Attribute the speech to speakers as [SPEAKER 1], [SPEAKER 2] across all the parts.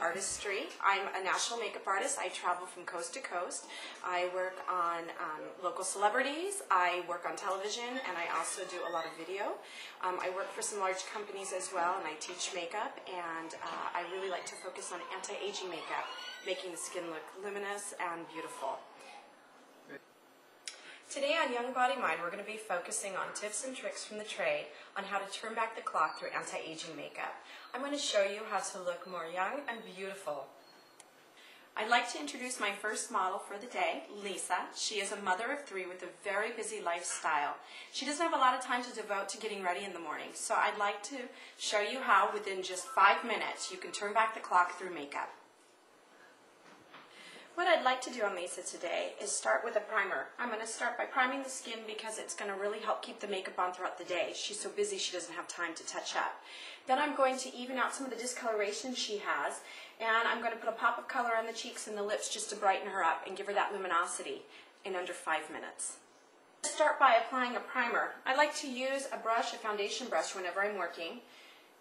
[SPEAKER 1] artistry. I'm a national makeup artist. I travel from coast to coast. I work on local celebrities, I work on television, and I also do a lot of video. I work for some large companies as well, and I teach makeup, and I really like to focus on anti-aging makeup, making the skin look luminous and beautiful. Today on Young Body Mind, we're going to be focusing on tips and tricks from the trade on how to turn back the clock through anti-aging makeup. I'm going to show you how to look more young and beautiful. I'd like to introduce my first model for the day, Lisa. She is a mother of 3 with a very busy lifestyle. She doesn't have a lot of time to devote to getting ready in the morning, so I'd like to show you how within just 5 minutes you can turn back the clock through makeup. What I'd like to do on Lisa today is start with a primer. I'm going to start by priming the skin because it's going to really help keep the makeup on throughout the day. She's so busy she doesn't have time to touch up. Then I'm going to even out some of the discoloration she has, and I'm going to put a pop of color on the cheeks and the lips just to brighten her up and give her that luminosity in under 5 minutes. Let's start by applying a primer. I like to use a brush, a foundation brush, whenever I'm working.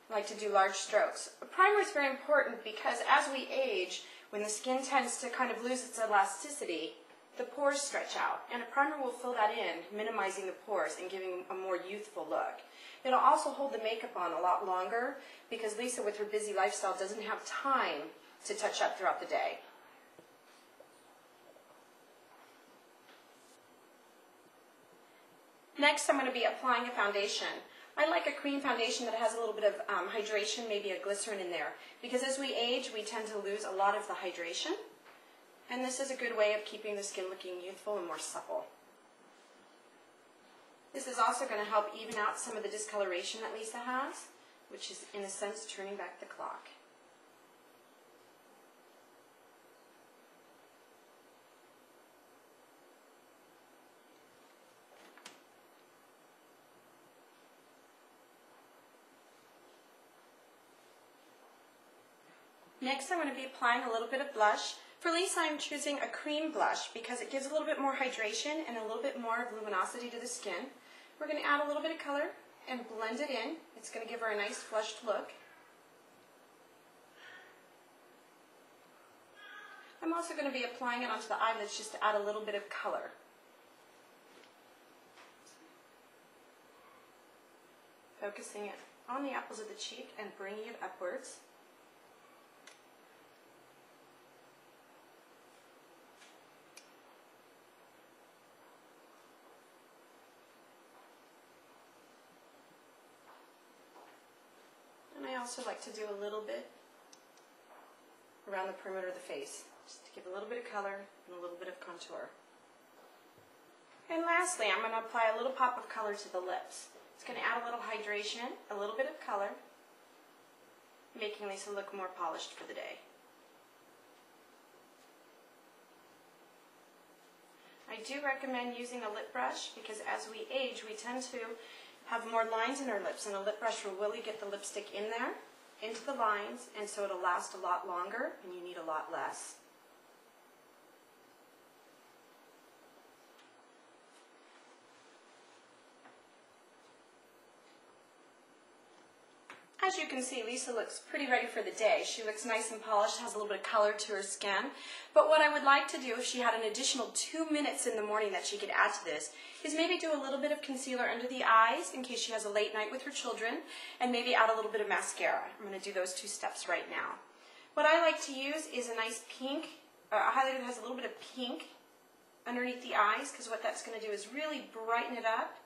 [SPEAKER 1] I like to do large strokes. A primer is very important because as we age, when the skin tends to kind of lose its elasticity, the pores stretch out, and a primer will fill that in, minimizing the pores and giving a more youthful look. It'll also hold the makeup on a lot longer because Lisa, with her busy lifestyle, doesn't have time to touch up throughout the day. Next, I'm going to be applying a foundation. I like a cream foundation that has a little bit of hydration, maybe a glycerin in there, because as we age, we tend to lose a lot of the hydration, and this is a good way of keeping the skin looking youthful and more supple. This is also going to help even out some of the discoloration that Lisa has, which is, in a sense, turning back the clock. Next, I'm going to be applying a little bit of blush. For Lisa, I'm choosing a cream blush because it gives a little bit more hydration and a little bit more of luminosity to the skin. We're going to add a little bit of color and blend it in. It's going to give her a nice flushed look. I'm also going to be applying it onto the eyelids just to add a little bit of color. Focusing it on the apples of the cheek and bringing it upwards. I also like to do a little bit around the perimeter of the face, just to give a little bit of color and a little bit of contour. And lastly, I'm going to apply a little pop of color to the lips. It's going to add a little hydration, a little bit of color, making Lisa look more polished for the day. I do recommend using a lip brush because as we age, we tend to have more lines in our lips, and a lip brush will really get the lipstick in there, into the lines, and so it'll last a lot longer and you need a lot less. As you can see, Lisa looks pretty ready for the day. She looks nice and polished, has a little bit of color to her skin. But what I would like to do, if she had an additional 2 minutes in the morning that she could add to this, is maybe do a little bit of concealer under the eyes in case she has a late night with her children, and maybe add a little bit of mascara. I'm going to do those 2 steps right now. What I like to use is a nice pink, a highlighter that has a little bit of pink underneath the eyes, because what that's going to do is really brighten it up.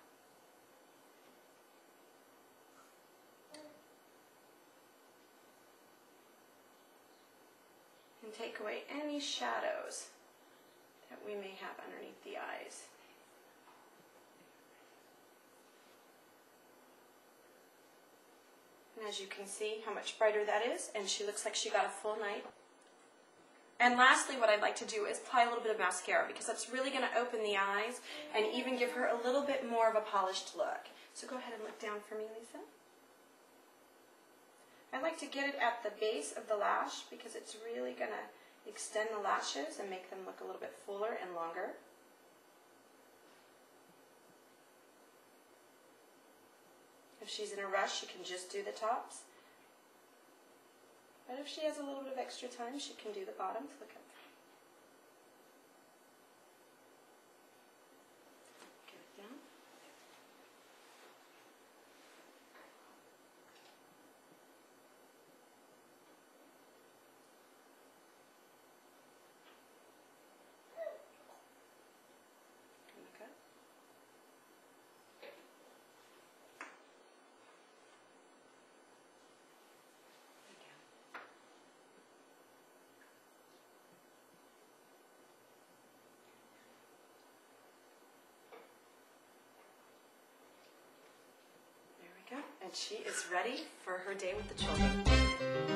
[SPEAKER 1] And take away any shadows that we may have underneath the eyes. And as you can see how much brighter that is, and she looks like she got a full night. And lastly, what I'd like to do is apply a little bit of mascara because that's really going to open the eyes and even give her a little bit more of a polished look. So go ahead and look down for me, Lisa. I like to get it at the base of the lash because it's really going to extend the lashes and make them look a little bit fuller and longer. If she's in a rush, she can just do the tops. But if she has a little bit of extra time, she can do the bottom. Look up. Get it down. Look up. And she is ready for her day with the children.